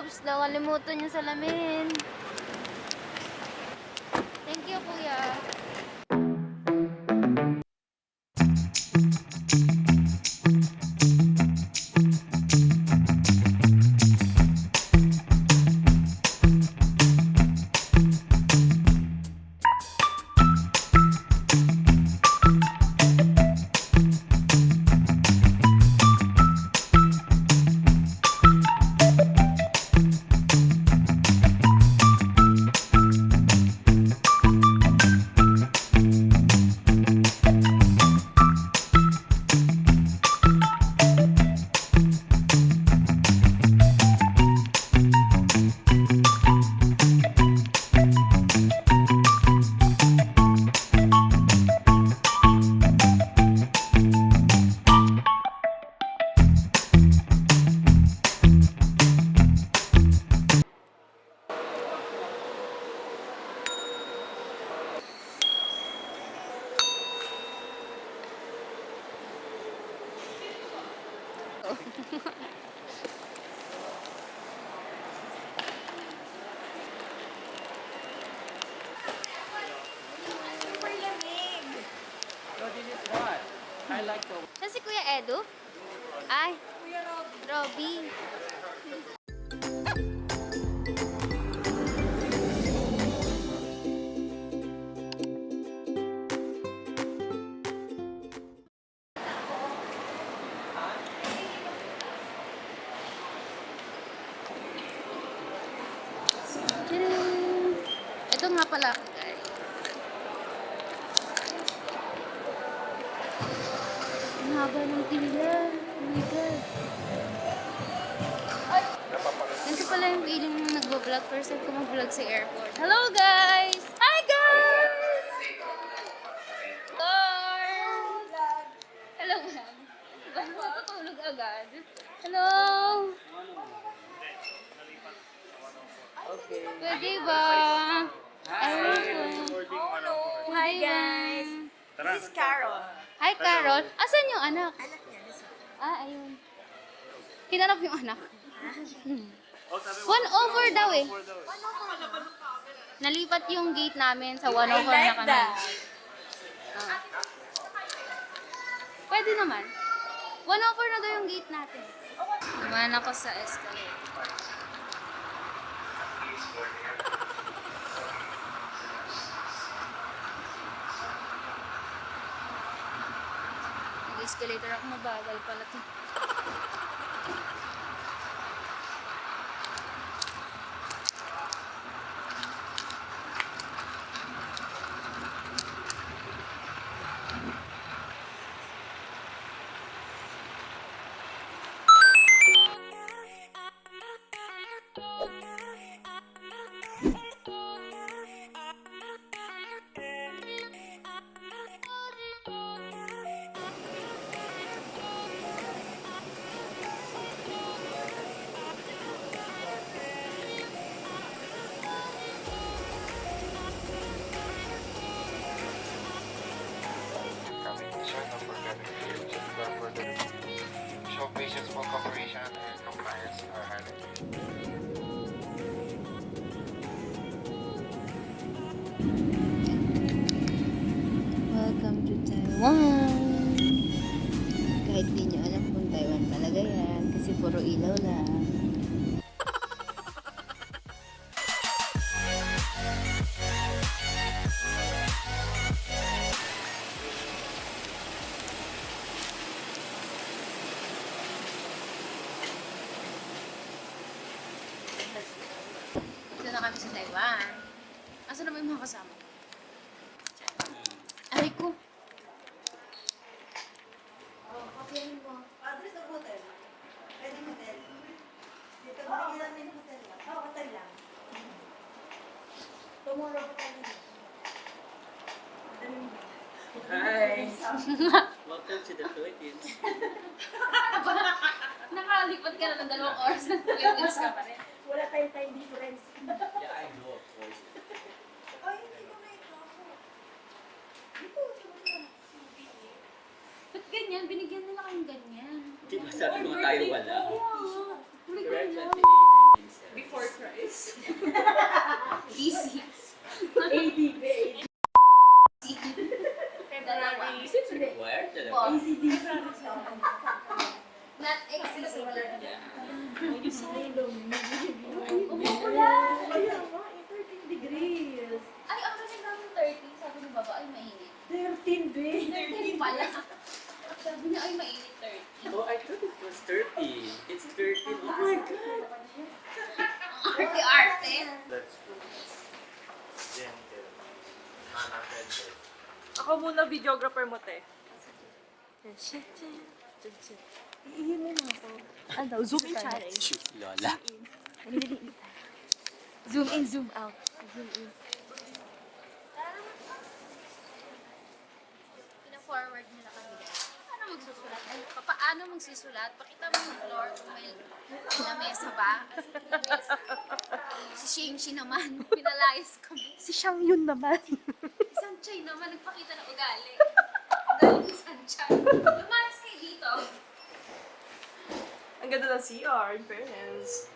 Oops, nakalimutan yung salamin. Thank you, kuya. Super lamig. So this is what? I like the Siya si Kuya Edu? Ay, Kuya Robby. Robby. Tadaan! Ito nga pala, guys. Ang haba ng pila. Oh my God. Ganito pala yung feeling nung nagbo-vlog. First time ko mag-vlog sa airport. Hello, guys! Hi, guys! Hello, ma'am. Bakit matutulog agad? Hello! Okay. Pwede ba? Hi guys. This is Carol. Hi, Carol. Asan yung anak? Anak niya. This one. Ah, ayun. Hinanap yung anak. 1/4 daw eh. Nalipat yung gate namin sa 1/4 I na like kami. that. Ah. Pwede naman. 1/4 na daw yung gate natin. Dumaan ako sa escalator. Nag-escalator ako, mabagal pala to. Show patience for cooperation and compliance are highlighted. Welcome to Taiwan! Kahit di nyo alam kung Taiwan talaga yan, kasi puro ilaw lang. Ito na kami sa Taiwan. Asa naman yung mga kasama? Aray ko. Kopyahin mo. Address ng hotel. Pwede hotel. Dito binigyan namin ng hotel lang. Hotel lang. Tomorrow pa tayo. Hi. Welcome to the Philippines. Nakalipat ka na ng 2 oras na Philippines ka pa rin. Wala tayong time difference. Yeah, I know, of course. Ay, hindi ko na ito ako. Dito, tumulong. Ba't ganyan? Binigyan nila kayong ganyan. Di ba sabi mo tayo wala? Oo. Tuloy ko Correct, lang. 28, 1970. Easy. Easy. ADB. Dalawa. Is it required? Oh, Easy this. not excessive. Yeah. Umuulan. Kaya nga, 13 degrees. Ay, ang kasi namin 30. Sabi ni Baba, ay mainit. 13, babe. 13 pala. Sabi niya, ay mainit 30. Oh, I thought it was 30. It's 13. Oh my god. Arte-arte. That's good. Gentle. Unaffected. Ako muna videographer mo, te. Iihin mo na ako. Ano, zoom in challenge. Shoot, Lola. Zoom in, zoom out. Zoom in. Pina-forward nila kami. Paano magsusulat? Ay, paano magsusulat? Pakita mo yung floor kung may lamesa ba? Si Shang-Chi naman, pinalayas kami. Si Shang Yun naman. Sanchay naman, nagpakita ng ugali. Ugali ni Sanchay. Lumayas kayo dito. Ang ganda ng CR, in fairness.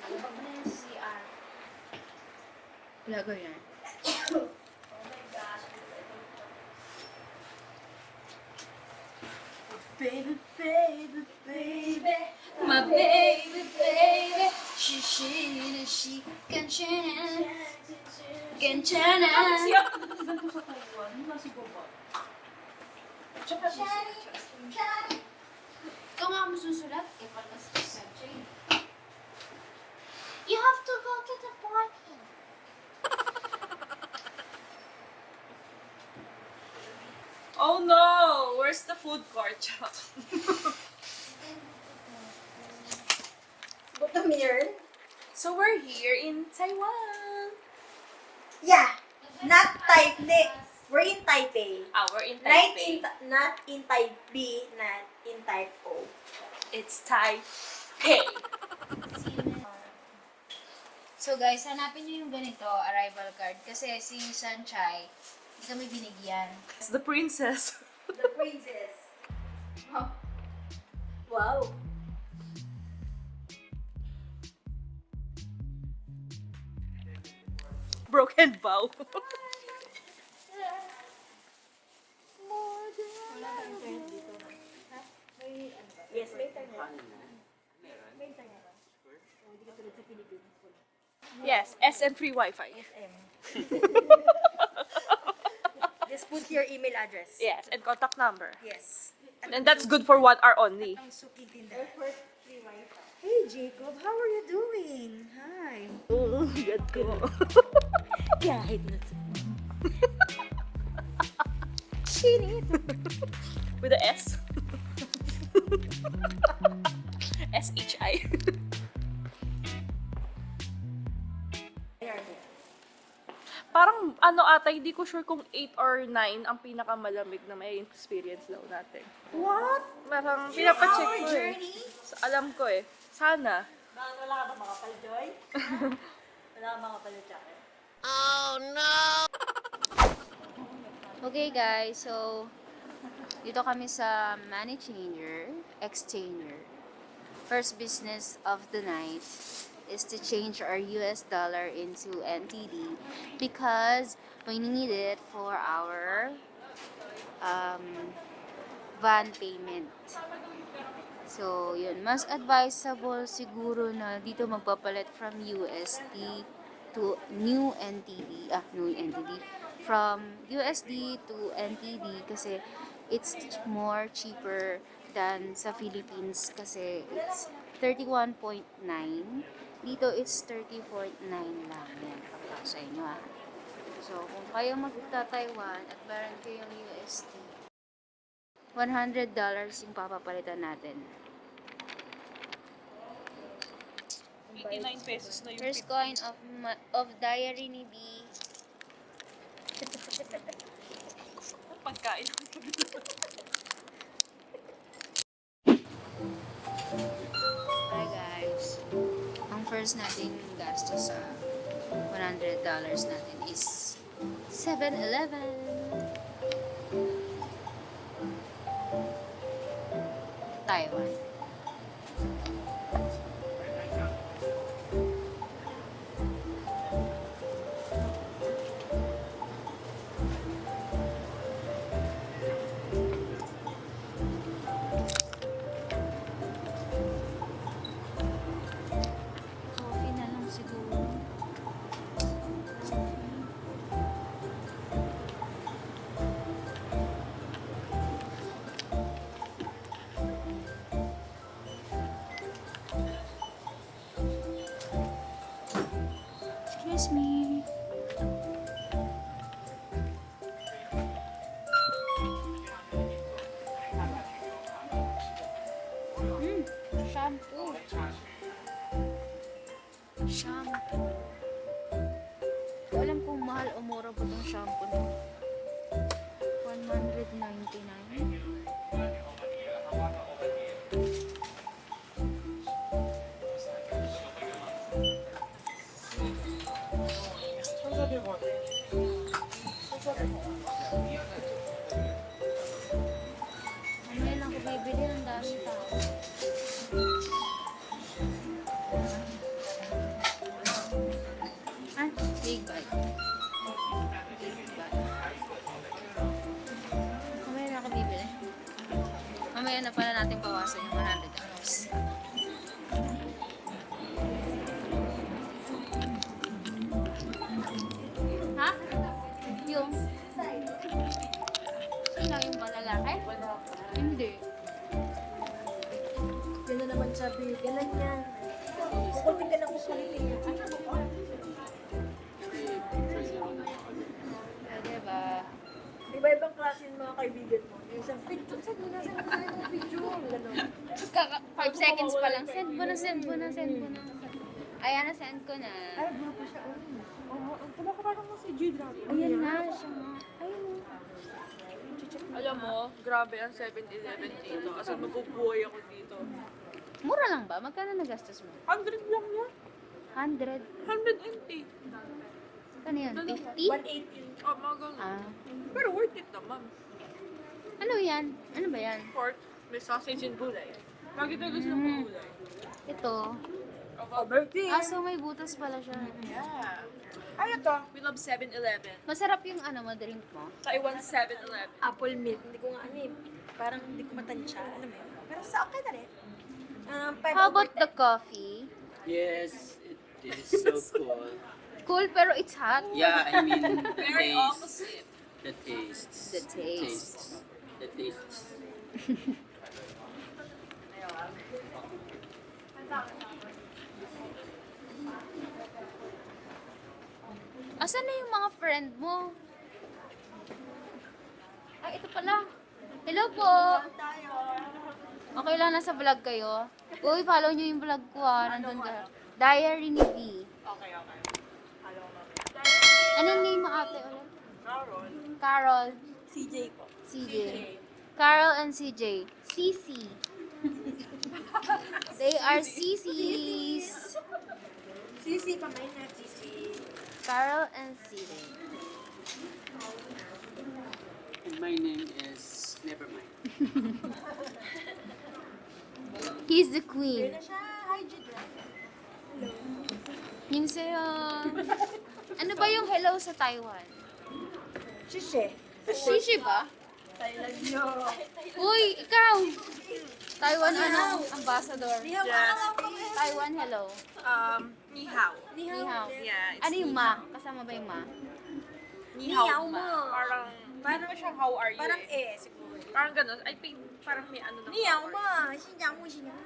Malabag na yung CR. Vlogger yan. Baby, baby, baby. My baby, baby, she, ganchana, ganchana. Ikaw nga masusulat, eh pala si Sanchay. You have to go to the parking. Oh no! Where's the food court? Bottom here. So we're here in Taiwan. Yeah. Not Taipei. We're in Taipei. We're in Not Taipei. not in Type B, not in Type O. It's Taipei. So guys, hanapin niyo yung ganito, arrival card. Kasi si Sanchay, hindi kami binigyan. It's the princess. The princess. Oh. Wow. Broken vow. Yes, may internet. Yes, SM free Wi-Fi. Just put your email address. Yes, and contact number. Yes. And that's good for 1 hour only. Hey Jacob, how are you doing? Hi. Oo, good ko. Kahit na Chinit. With a S. S-H-I. Parang ano ata, hindi ko sure kung 8 or 9 ang pinakamalamig na may experience daw natin. What? Parang pinapacheck Our ko eh. journey? So, alam ko eh. Sana. Wala ka ba mga paljoy? Wala ka mga paljoy. Okay guys, so dito kami sa money changer, exchanger. First business of the night is to change our US dollar into NTD because we need it for our van payment. So, yun. Mas advisable siguro na dito magpapalit from USD to new NTD. New NTD. From USD to NTD kasi it's more cheaper than sa Philippines kasi it's 31.9. Dito it's 30.9 lang. Yan, pakita ko sa inyo So, kung kayo magta-Taiwan at meron kayong USD, $100 yung papapalitan natin. 89 pesos na yung First coin of diary ni B. pagkain. Hi guys. Ang first nating gastos sa $100 natin is 7-Eleven. Taiwan. Excuse me. Shampoo. Shampoo. Hindi ko alam kung mahal o mura po itong shampoo na. 199. Mamaya lang ko bibili, ang dami tao. Ah, big bag. Big bag. Mamaya na ako bibili. Mamaya na pala natin bawasan yung $100. Ha? Yung? Sino yung malalaki? Hindi. Gano'n naman sabi, gano'n yan. Kukulit ka ng kukulitin niya. Pwede ba? Di ba ibang klase yung mga kaibigan mo? Yung isang picture, saan mo na yung picture? Gano'n. 5 seconds pa lang. Send mo na, send mo na, send mo na. Ayan na, send ko na. Ay, grupo siya. Oo, ang kumakaparang mo si G-Dragon. Ayan na, siya nga. Ayun. Alam mo, grabe ang 7-Eleven dito. Kasi mabubuhay ako dito. Mura lang ba? Magkano nagastos mo? 100 lang yan. 100. 180. Ano yun? 50? 180. Oh, mga ganun. Ah. Pero worth it naman. Ano yan? Ano ba yan? Pork, may sausage and gulay. Lagi tayo gusto ng gulay. Ito. Overthink. Ah, so may butas pala siya. Yeah. Ay, ito. We love 7-Eleven. Masarap yung ano mo, drink mo. Taiwan 7-Eleven. Apple milk. Hindi ko nga ano eh. Parang hindi ko matansya. Alam mo yun? Pero sa okay na rin. How about the coffee? Yes, it is so cool. Cool pero it's hot. Yeah, I mean, the Very taste. opposite. The tastes. The tastes. The tastes. Asan na yung mga friend mo? Ay, ito pala. Hello po. Okay lang, nasa vlog kayo. Uy, follow nyo yung vlog ko ha. Nandun ka. Diary ni V. Okay, okay. Hello, ma'am. Anong name mo ate ulit? Carol. Carol. CJ po. CJ. Carol and CJ. CC. They are CCs. CC pa may na CC. Carol and CJ. And my name is Nevermind. He's the Yun queen. na siya. Hi, G-Dragon. Yung sa'yo. Ano ba yung hello sa Taiwan? Shishe. Shishi ba? Thailand nyo. Uy, ikaw! Taiwan ano? Ambassador. Yes. Taiwan hello. Ni hao. Ni hao. Yeah, it's Ano yung ma? Kasama ba yung ma? Ni Ni hao hao ma. mo. Parang, parang ba siyang how are you Parang eh. siguro. Parang ganun. I think, parang may ano na. Ni hao mo. Xinjiang mo, Xinjiang mo.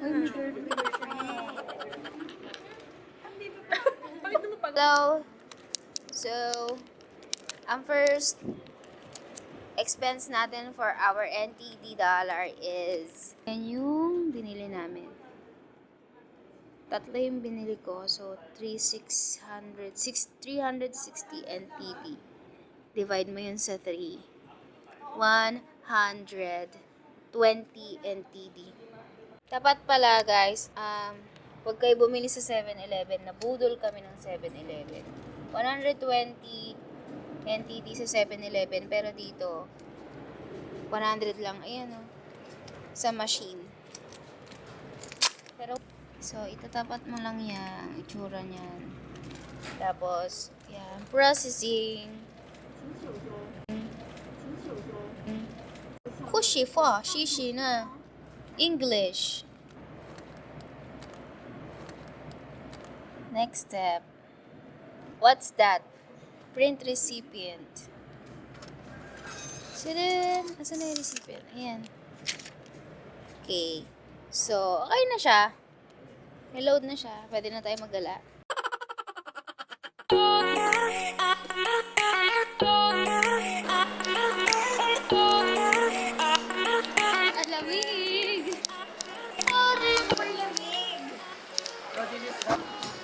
Bakit naman pag... Hello. So, ang first expense natin for our NTD dollar is yan yung binili namin. Tatlo yung binili ko. So, 360 NTD. Divide mo yun sa 3. 120 NTD. Dapat pala, guys, huwag kayo bumili sa 7-Eleven. Nabudol kami ng 7-Eleven. 120 NTD sa 7-Eleven. Pero dito, 100 lang. Ayan, oh. Sa machine. Pero, so, itatapat mo lang yan. Itsura niyan. Tapos, yan. Processing. 不许放，谢谢呢。English. Next step. What's that? Print recipient. Tadaan! Asan na yung recipient? Ayan. Okay. So, okay na siya. May load na siya. Pwede na tayo maggala. Ang lamig!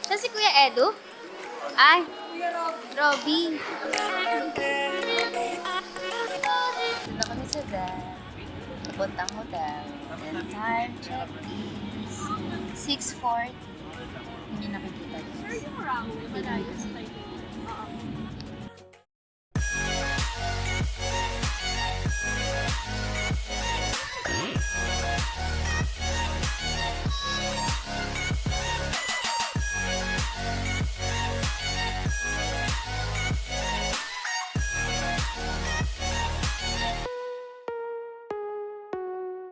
Siya si Kuya Edu? Ay, Robby. Dito kami sa van. Papuntang hotel. And time check is 6:40. Hindi niyo nakikita. Hindi namin kasi.